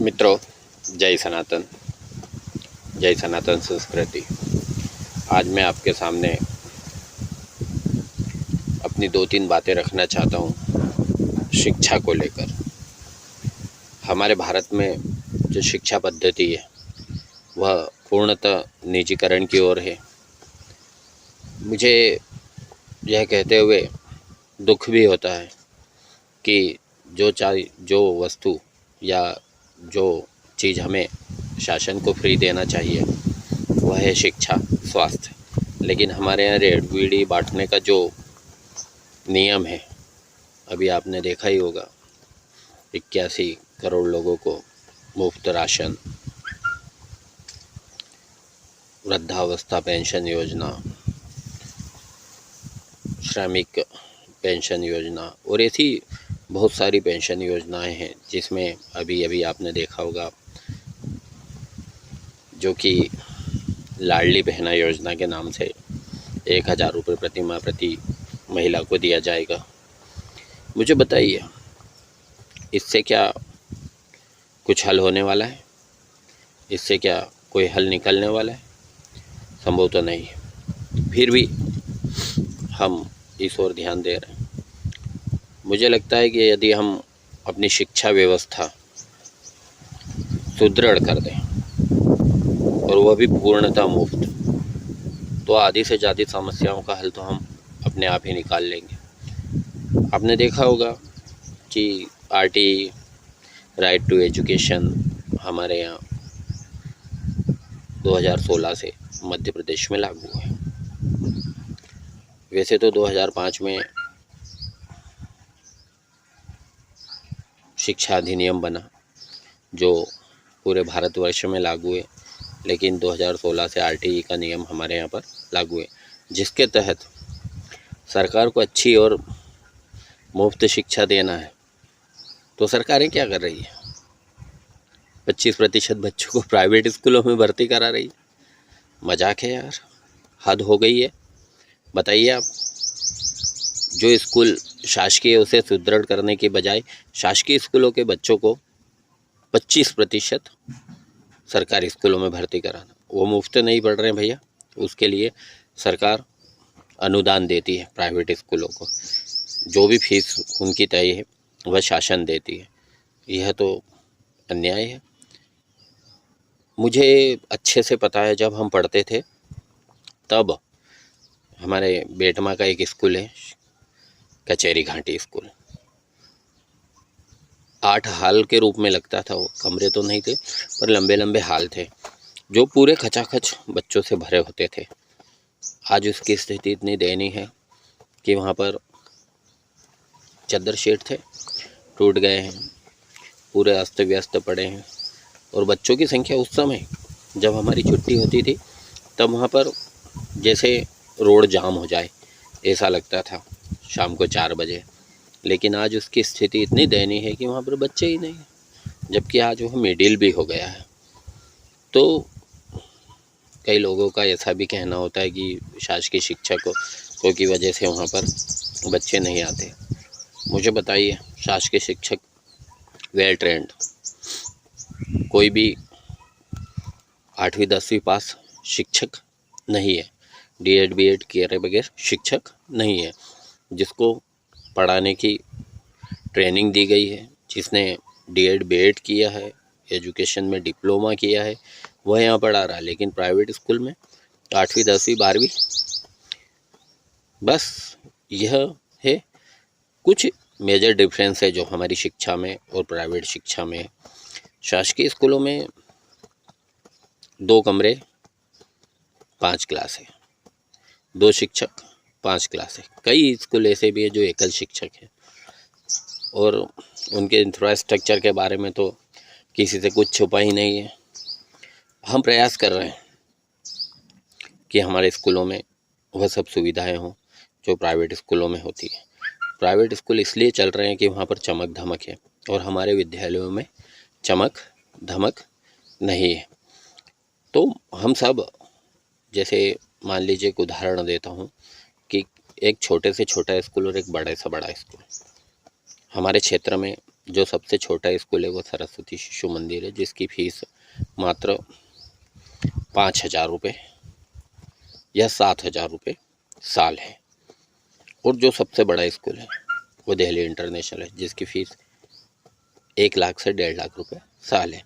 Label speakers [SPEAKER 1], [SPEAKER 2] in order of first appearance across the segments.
[SPEAKER 1] मित्रों, जय सनातन, जय सनातन संस्कृति। आज मैं आपके सामने अपनी 2-3 बातें रखना चाहता हूँ शिक्षा को लेकर। हमारे भारत में जो शिक्षा पद्धति है वह पूर्णतः निजीकरण की ओर है। मुझे यह कहते हुए दुख भी होता है कि जो वस्तु या जो चीज़ हमें शासन को फ्री देना चाहिए वह है शिक्षा, स्वास्थ्य। लेकिन हमारे यहाँ रेड बीड़ी बांटने का जो नियम है, अभी आपने देखा ही होगा, 81 करोड़ लोगों को मुफ्त राशन, वृद्धावस्था पेंशन योजना, श्रमिक पेंशन योजना और ऐसी बहुत सारी पेंशन योजनाएं हैं जिसमें अभी आपने देखा होगा जो कि लाडली बहना योजना के नाम से 1000 रुपये प्रति माह प्रति महिला को दिया जाएगा। मुझे बताइए, इससे क्या कुछ हल होने वाला है? इससे क्या कोई हल निकलने वाला है? संभव तो नहीं है। फिर भी हम इस ओर ध्यान दे रहे हैं। मुझे लगता है कि यदि हम अपनी शिक्षा व्यवस्था सुदृढ़ कर दें और वह भी पूर्णतः मुफ्त, तो आधी से ज़्यादा समस्याओं का हल तो हम अपने आप ही निकाल लेंगे। आपने देखा होगा कि RTE, राइट टू एजुकेशन, हमारे यहाँ 2016 से मध्य प्रदेश में लागू है। वैसे तो 2005 में शिक्षा अधिनियम बना जो पूरे भारतवर्ष में लागू है, लेकिन 2016 से RTE का नियम हमारे यहाँ पर लागू है, जिसके तहत सरकार को अच्छी और मुफ्त शिक्षा देना है। तो सरकारें क्या कर रही है? 25% बच्चों को प्राइवेट स्कूलों में भर्ती करा रही है। मजाक है यार, हद हो गई है। बताइए आप, जो स्कूल शासकीय उसे सुदृढ़ करने के बजाय शासकीय स्कूलों के बच्चों को 25% सरकारी स्कूलों में भर्ती कराना। वो मुफ्त नहीं पढ़ रहे हैं भैया, उसके लिए सरकार अनुदान देती है प्राइवेट स्कूलों को। जो भी फीस उनकी तय है वह शासन देती है। यह तो अन्याय है। मुझे अच्छे से पता है, जब हम पढ़ते थे तब हमारे बेटमा का एक स्कूल है, कचहरी घाटी स्कूल। 8 हाल के रूप में लगता था। वो कमरे तो नहीं थे पर लंबे लंबे हाल थे जो पूरे खचाखच बच्चों से भरे होते थे। आज उसकी स्थिति इतनी दयनीय है कि वहाँ पर चद्दर शेड थे, टूट गए हैं, पूरे अस्त व्यस्त पड़े हैं। और बच्चों की संख्या उस समय जब हमारी छुट्टी होती थी तब वहाँ पर जैसे रोड जाम हो जाए ऐसा लगता था शाम को 4 बजे। लेकिन आज उसकी स्थिति इतनी दयनीय है कि वहाँ पर बच्चे ही नहीं हैं, जबकि आज वह मिडिल भी हो गया है। तो कई लोगों का ऐसा भी कहना होता है कि शासकीय शिक्षकों की वजह से वहाँ पर बच्चे नहीं आते। मुझे बताइए, शासकीय शिक्षक वेल ट्रेंड, कोई भी 8वीं 10वीं पास शिक्षक नहीं है, D.Ed B.Ed किए बगैर शिक्षक नहीं है। जिसको पढ़ाने की ट्रेनिंग दी गई है, जिसने D.Ed B.Ed किया है, एजुकेशन में डिप्लोमा किया है, वह यहाँ पढ़ा रहा है। लेकिन प्राइवेट स्कूल में 8वीं 10वीं 12वीं, बस यह है। कुछ मेजर डिफरेंस है जो हमारी शिक्षा में और प्राइवेट शिक्षा में। शासकीय स्कूलों में 2 कमरे 5 क्लास है, 2 शिक्षक 5 क्लास है। कई स्कूल ऐसे भी है जो एकल शिक्षक है और उनके इंफ्रास्ट्रक्चर के बारे में तो किसी से कुछ छुपा ही नहीं है। हम प्रयास कर रहे हैं कि हमारे स्कूलों में वह सब सुविधाएं हों जो प्राइवेट स्कूलों में होती है। प्राइवेट स्कूल इसलिए चल रहे हैं कि वहाँ पर चमक धमक है और हमारे विद्यालयों में चमक धमक नहीं है। तो हम सब, जैसे मान लीजिए एक उदाहरण देता हूँ कि एक छोटे से छोटा स्कूल और एक बड़े से बड़ा स्कूल। हमारे क्षेत्र में जो सबसे छोटा स्कूल है वो सरस्वती शिशु मंदिर है, जिसकी फ़ीस मात्र 5,000 रुपये या 7,000 रुपये साल है। और जो सबसे बड़ा स्कूल है वो दिल्ली इंटरनेशनल है, जिसकी फ़ीस 1 लाख से 1.5 लाख रुपये साल है।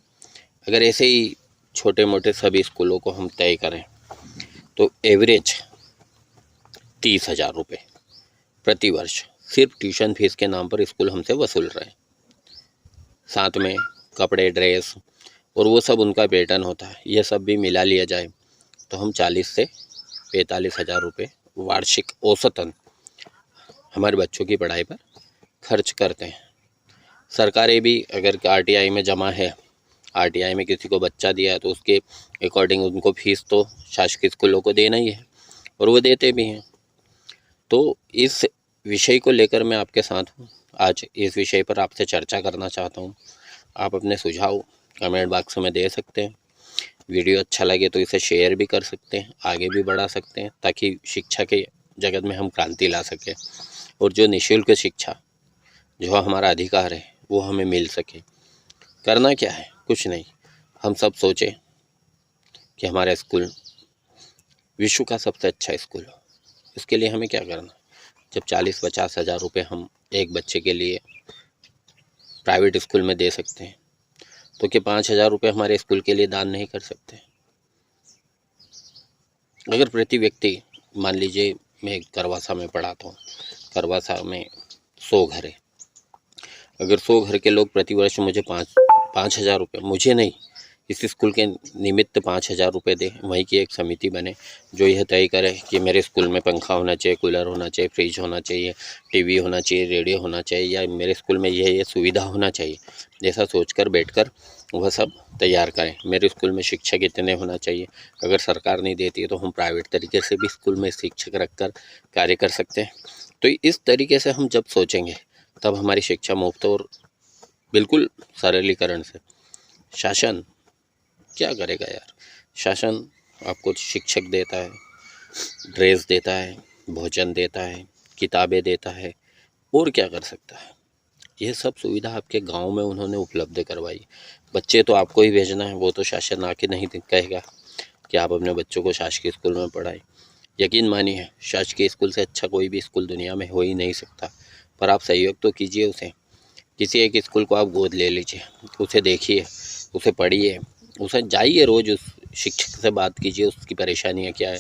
[SPEAKER 1] अगर ऐसे ही छोटे मोटे सभी स्कूलों को हम तय करें तो एवरेज 30,000 रुपये प्रति वर्ष सिर्फ ट्यूशन फीस के नाम पर स्कूल हमसे वसूल रहे हैं। साथ में कपड़े, ड्रेस और वो सब उनका वेतन होता है, ये सब भी मिला लिया जाए तो हम 40 से 45,000 रुपये वार्षिक औसतन हमारे बच्चों की पढ़ाई पर खर्च करते हैं। सरकारें भी अगर आरटीआई में जमा है, आरटीआई में किसी को बच्चा दिया है तो उसके अकॉर्डिंग उनको फीस तो शासकीय स्कूलों को देना ही है और वो देते भी हैं। तो इस विषय को लेकर मैं आपके साथ हूँ। आज इस विषय पर आपसे चर्चा करना चाहता हूँ। आप अपने सुझाव कमेंट बॉक्स में दे सकते हैं। वीडियो अच्छा लगे तो इसे शेयर भी कर सकते हैं, आगे भी बढ़ा सकते हैं, ताकि शिक्षा के जगत में हम क्रांति ला सकें और जो निःशुल्क शिक्षा जो हमारा अधिकार है वो हमें मिल सके। करना क्या है? कुछ नहीं, हम सब सोचें कि हमारा स्कूल विश्व का सबसे अच्छा स्कूल हो। इसके लिए हमें क्या करना? जब 40-50 हज़ार रुपये हम एक बच्चे के लिए प्राइवेट स्कूल में दे सकते हैं तो क्या 5,000 रुपये हमारे स्कूल के लिए दान नहीं कर सकते? अगर प्रति व्यक्ति, मान लीजिए मैं करवासा में पढ़ाता हूँ, करवासा में 100 घर है, अगर 100 घर के लोग प्रति वर्ष मुझे 5,000 रुपये, मुझे नहीं, इस स्कूल के निमित्त 5,000 रुपये दे, वहीं की एक समिति बने जो यह तय करे कि मेरे स्कूल में पंखा होना चाहिए, कूलर होना चाहिए, फ्रिज होना चाहिए, टीवी होना चाहिए, रेडियो होना चाहिए, या मेरे स्कूल में ये सुविधा होना चाहिए, जैसा सोचकर बैठकर वह सब तैयार करें। मेरे स्कूल में शिक्षक इतने होना चाहिए। अगर सरकार नहीं देती है तो हम प्राइवेट तरीके से भी स्कूल में शिक्षक रखकर कार्य कर सकते हैं। तो इस तरीके से हम जब सोचेंगे तब हमारी शिक्षा मुफ्त और बिल्कुल सरलीकरण से। शासन क्या करेगा यार? शासन आपको शिक्षक देता है, ड्रेस देता है, भोजन देता है, किताबें देता है, और क्या कर सकता है? यह सब सुविधा आपके गांव में उन्होंने उपलब्ध करवाई। बच्चे तो आपको ही भेजना है, वो तो शासन आके नहीं कहेगा कि आप अपने बच्चों को शासकीय स्कूल में पढ़ाएं। यकीन मानिए, शासकीय स्कूल से अच्छा कोई भी स्कूल दुनिया में हो ही नहीं सकता। पर आप सहयोग तो कीजिए उसे। किसी एक स्कूल को आप गोद ले लीजिए, उसे देखिए, उसे पढ़िए, उसे जाइए, रोज़ उस शिक्षक से बात कीजिए, उसकी परेशानियाँ क्या है,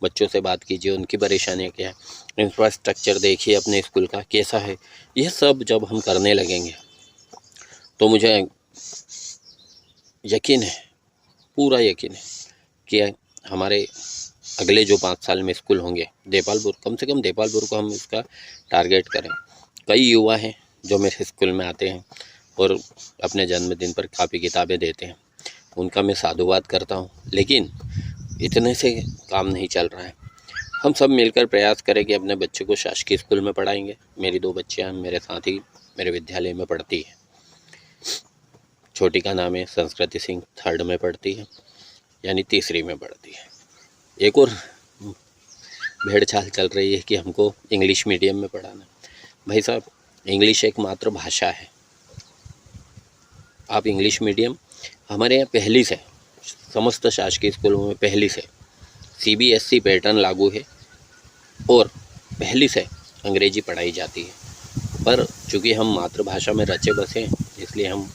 [SPEAKER 1] बच्चों से बात कीजिए, उनकी परेशानियाँ क्या है, इंफ्रास्ट्रक्चर देखिए अपने स्कूल का कैसा है। यह सब जब हम करने लगेंगे तो मुझे यकीन है, पूरा यकीन है कि हमारे अगले जो 5 साल में स्कूल होंगे, देपालपुर, कम से कम देपालपुर को हम इसका टारगेट करें। कई युवा हैं जो मेरे स्कूल में आते हैं और अपने जन्मदिन पर काफ़ी किताबें देते हैं, उनका मैं साधुवाद करता हूँ, लेकिन इतने से काम नहीं चल रहा है। हम सब मिलकर प्रयास करें कि अपने बच्चे को शासकीय स्कूल में पढ़ाएंगे। मेरी 2 बच्चियाँ मेरे साथ ही मेरे विद्यालय में पढ़ती है। छोटी का नाम है संस्कृति सिंह, 3rd में पढ़ती है, यानी 3री में पढ़ती है। एक और भेड़ चाल चल रही है कि हमको इंग्लिश मीडियम में पढ़ाना। भाई साहब, इंग्लिश एक मातृभाषा है। आप इंग्लिश मीडियम, हमारे यहाँ पहली से समस्त शासकीय स्कूलों में पहली से CBSE पैटर्न लागू है और पहली से अंग्रेजी पढ़ाई जाती है। पर चूँकि हम मातृभाषा में रचे बसे हैं, इसलिए हम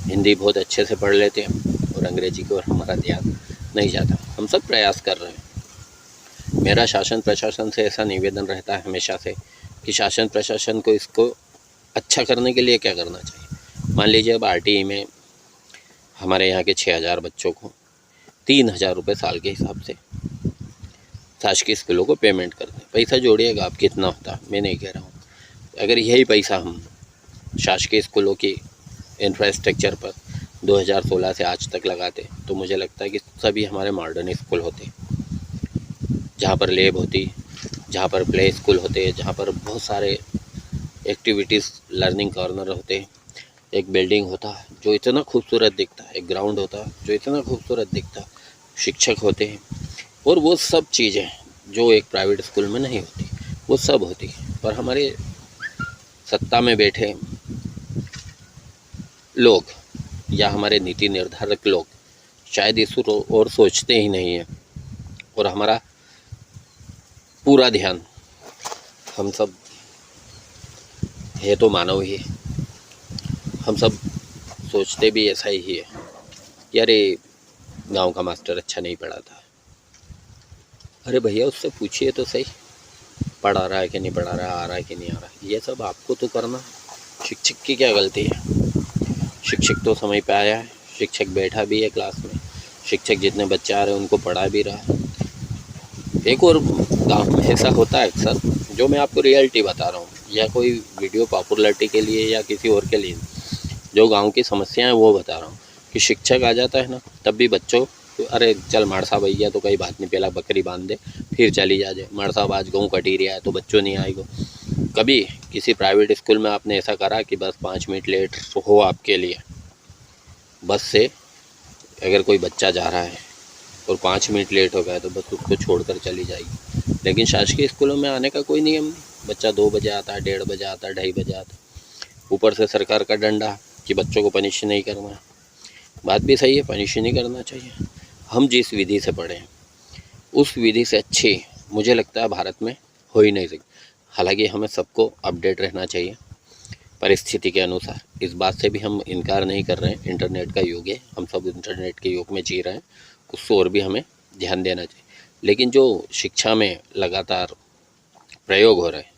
[SPEAKER 1] हिंदी बहुत अच्छे से पढ़ लेते हैं और अंग्रेजी की ओर हमारा ध्यान नहीं जाता। हम सब प्रयास कर रहे हैं। मेरा शासन प्रशासन से ऐसा निवेदन रहता है हमेशा से कि शासन प्रशासन को इसको अच्छा करने के लिए क्या करना चाहिए। मान लीजिए अब RTE में हमारे यहाँ के 6,000 बच्चों को 3,000 रुपये साल के हिसाब से शासकीय स्कूलों को पेमेंट करते हैं। पैसा जोड़िएगा आप, कितना होता है मैं नहीं कह रहा हूँ। अगर यही पैसा हम शासकीय स्कूलों की इंफ्रास्ट्रक्चर पर 2016 से आज तक लगाते तो मुझे लगता है कि सभी हमारे मॉडर्न स्कूल होते, जहाँ पर लैब होती, जहाँ पर प्ले स्कूल होते, जहाँ पर बहुत सारे एक्टिविटीज़, लर्निंग कॉर्नर होते, एक बिल्डिंग होता जो इतना खूबसूरत दिखता है, एक ग्राउंड होता जो इतना खूबसूरत दिखता, शिक्षक होते हैं, और वो सब चीज़ें जो एक प्राइवेट स्कूल में नहीं होती वो सब होती। पर हमारे सत्ता में बैठे लोग या हमारे नीति निर्धारक लोग शायद इस और सोचते ही नहीं हैं, और हमारा पूरा ध्यान, हम सब है तो मानव ही, हम सब सोचते भी ऐसा ही है कि अरे गांव का मास्टर अच्छा नहीं पढ़ाता। अरे भैया उससे पूछिए तो सही, पढ़ा रहा है कि नहीं पढ़ा रहा है, आ रहा है कि नहीं आ रहा है। ये सब आपको तो करना, शिक्षक की क्या गलती है? शिक्षक तो समय पे आया है, शिक्षक बैठा भी है क्लास में, शिक्षक जितने बच्चे आ रहे हैं उनको पढ़ा भी रहा है। एक और गांव में ऐसा होता है अक्सर, जो मैं आपको रियलिटी बता रहा हूँ, या कोई वीडियो पॉपुलरिटी के लिए या किसी और के लिए, जो गांव की समस्याएं वो बता रहा हूँ कि शिक्षक आ जाता है ना, तब भी बच्चों अरे चल माड़ साहब भैया तो कोई बात नहीं, पहला बकरी बांध दे फिर चली जाए, माड़ साहब आज गेहूँ कटी रहा है तो बच्चों नहीं आएगा। कभी किसी प्राइवेट स्कूल में आपने ऐसा करा कि बस 5 मिनट लेट हो आपके लिए, बस से अगर कोई बच्चा जा रहा है और 5 मिनट लेट हो गया तो बस उसको छोड़कर चली जाएगी। लेकिन शासकीय स्कूलों में आने का कोई नियम नहीं, बच्चा 2 बजे आता है, 1:30 बजे आता है, 2:30 बजे आता है। ऊपर से सरकार का डंडा कि बच्चों को पनिश नहीं करना। बात भी सही है, पनिश नहीं करना चाहिए। हम जिस विधि से पढ़े हैं उस विधि से अच्छी मुझे लगता है भारत में हो ही नहीं सकती। हालांकि हमें सबको अपडेट रहना चाहिए परिस्थिति के अनुसार, इस बात से भी हम इनकार नहीं कर रहे हैं। इंटरनेट का युग है, हम सब इंटरनेट के युग में जी रहे हैं, उससे और भी हमें ध्यान देना चाहिए। लेकिन जो शिक्षा में लगातार प्रयोग हो रहे हैं,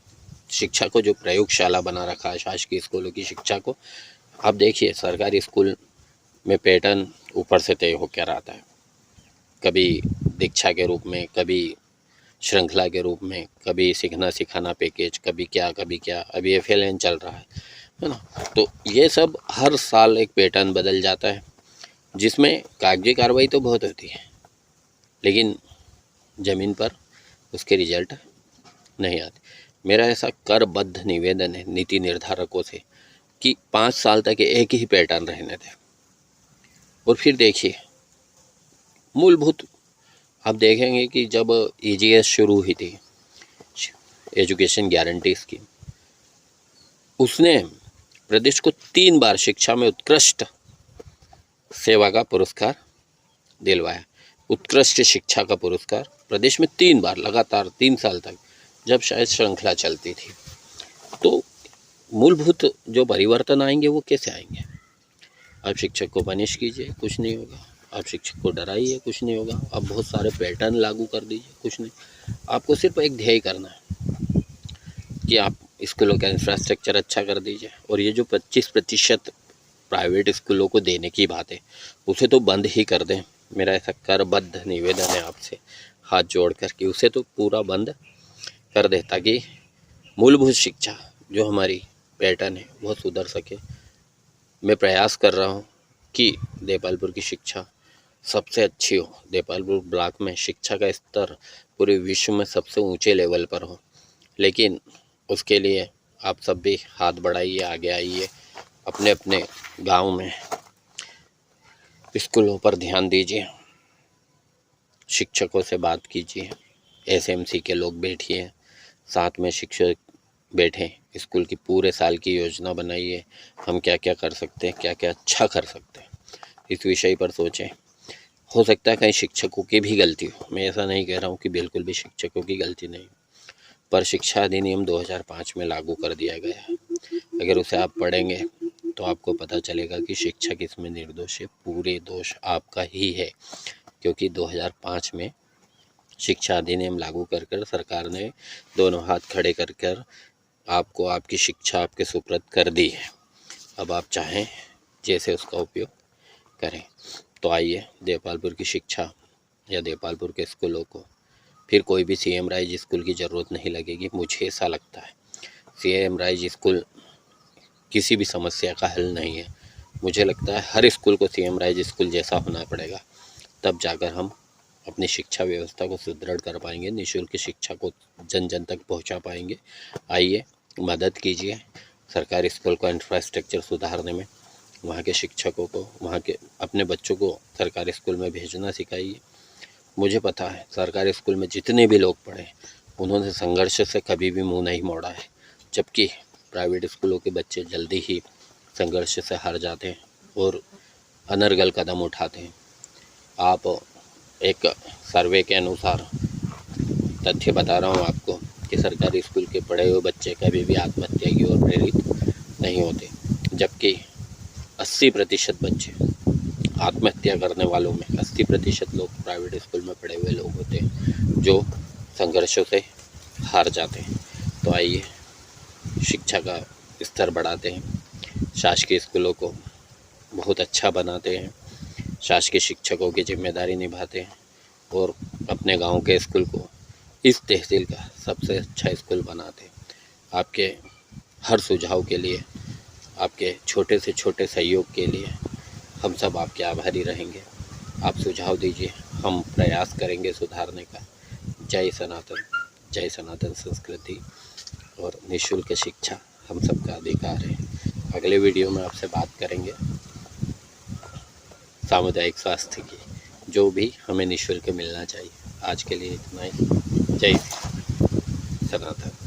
[SPEAKER 1] शिक्षा को जो प्रयोगशाला बना रखा है शासकीय स्कूलों की शिक्षा को, आप देखिए सरकारी स्कूल में पैटर्न ऊपर से तय होकर आता है, कभी दीक्षा के रूप में, कभी श्रृंखला के रूप में, कभी सीखना सिखाना पैकेज, कभी क्या कभी क्या, अभी FLN चल रहा है ना। तो ये सब हर साल एक पैटर्न बदल जाता है, जिसमें कागजी कार्रवाई तो बहुत होती है लेकिन ज़मीन पर उसके रिजल्ट नहीं आते। मेरा ऐसा करबद्ध निवेदन है नीति निर्धारकों से कि 5 साल तक एक ही पैटर्न रहने दें, और फिर देखिए मूलभूत आप देखेंगे कि जब EGS शुरू हुई थी, एजुकेशन गारंटी स्कीम, उसने प्रदेश को 3 बार शिक्षा में उत्कृष्ट सेवा का पुरस्कार दिलवाया। उत्कृष्ट शिक्षा का पुरस्कार प्रदेश में 3 बार लगातार 3 साल तक, जब शायद श्रृंखला चलती थी। तो मूलभूत जो परिवर्तन आएंगे वो कैसे आएंगे? आप शिक्षक को पनिश कीजिए, कुछ नहीं होगा। आप शिक्षक को डराइए, कुछ नहीं होगा। आप बहुत सारे पैटर्न लागू कर दीजिए, कुछ नहीं। आपको सिर्फ एक ध्येय करना है कि आप स्कूलों का इंफ्रास्ट्रक्चर अच्छा कर दीजिए, और ये जो 25% प्राइवेट स्कूलों को देने की बात है उसे तो बंद ही कर दें। मेरा ऐसा करबद्ध निवेदन है आपसे हाथ जोड़कर कि उसे तो पूरा बंद कर दे, ताकि मूलभूत शिक्षा जो हमारी पैटर्न है वो सुधर सके। मैं प्रयास कर रहा हूँ कि देपालपुर की शिक्षा सबसे अच्छी हो, देपालपुर ब्लॉक में शिक्षा का स्तर पूरे विश्व में सबसे ऊंचे लेवल पर हो। लेकिन उसके लिए आप सब भी हाथ बढ़ाइए, आगे आइए, अपने अपने गांव में स्कूलों पर ध्यान दीजिए, शिक्षकों से बात कीजिए, SMC के लोग बैठिए, साथ में शिक्षक बैठें, स्कूल की पूरे साल की योजना बनाइए, हम क्या क्या कर सकते हैं, क्या क्या अच्छा कर सकते हैं, इस विषय पर सोचें। हो सकता है कहीं शिक्षकों की भी गलती हो, मैं ऐसा नहीं कह रहा हूँ कि बिल्कुल भी शिक्षकों की गलती नहीं, पर शिक्षा अधिनियम 2005 में लागू कर दिया गया है। अगर उसे आप पढ़ेंगे तो आपको पता चलेगा कि शिक्षक इसमें निर्दोष है, पूरे दोष आपका ही है, क्योंकि 2005 में शिक्षा अधिनियम लागू कर कर सरकार ने दोनों हाथ खड़े कर कर आपको आपकी शिक्षा आपके सुपुर्द कर दी है। अब आप चाहें जैसे उसका उपयोग करें। तो आइए, देपालपुर की शिक्षा या देपालपुर के स्कूलों को फिर कोई भी CM राइज स्कूल की ज़रूरत नहीं लगेगी। मुझे ऐसा लगता है CM राइज स्कूल किसी भी समस्या का हल नहीं है। मुझे लगता है हर स्कूल को CM राइज स्कूल जैसा होना पड़ेगा, तब जाकर हम अपनी शिक्षा व्यवस्था को सुदृढ़ कर पाएंगे, निःशुल्क शिक्षा को जन जन तक पहुंचा पाएंगे। आइए मदद कीजिए सरकारी स्कूल का इंफ्रास्ट्रक्चर सुधारने में, वहाँ के शिक्षकों को, वहाँ के अपने बच्चों को सरकारी स्कूल में भेजना सिखाइए। मुझे पता है सरकारी स्कूल में जितने भी लोग पढ़े उन्होंने संघर्ष से कभी भी मुंह नहीं मोड़ा है, जबकि प्राइवेट स्कूलों के बच्चे जल्दी ही संघर्ष से हार जाते हैं। और अनर्गल कदम उठाते हैं। आप एक सर्वे के अनुसार तथ्य बता रहा हूँ आपको कि सरकारी स्कूल के पढ़े हुए बच्चे कभी भी आत्महत्या की ओर प्रेरित नहीं होते, जबकि 80% बच्चे आत्महत्या करने वालों में 80% लोग प्राइवेट स्कूल में पढ़े हुए लोग होते हैं जो संघर्षों से हार जाते हैं। तो आइए शिक्षा का स्तर बढ़ाते हैं, शासकीय स्कूलों को बहुत अच्छा बनाते हैं, शासकीय शिक्षकों की जिम्मेदारी निभाते हैं और अपने गांव के स्कूल को इस तहसील का सबसे अच्छा स्कूल बनाते हैं। आपके हर सुझाव के लिए, आपके छोटे से छोटे सहयोग के लिए हम सब आपके आभारी रहेंगे। आप सुझाव दीजिए, हम प्रयास करेंगे सुधारने का। जय सनातन, जय सनातन संस्कृति और निःशुल्क शिक्षा हम सबका अधिकार है। अगले वीडियो में आपसे बात करेंगे सामुदायिक स्वास्थ्य की, जो भी हमें निःशुल्क मिलना चाहिए। आज के लिए इतना ही। जय सनातन।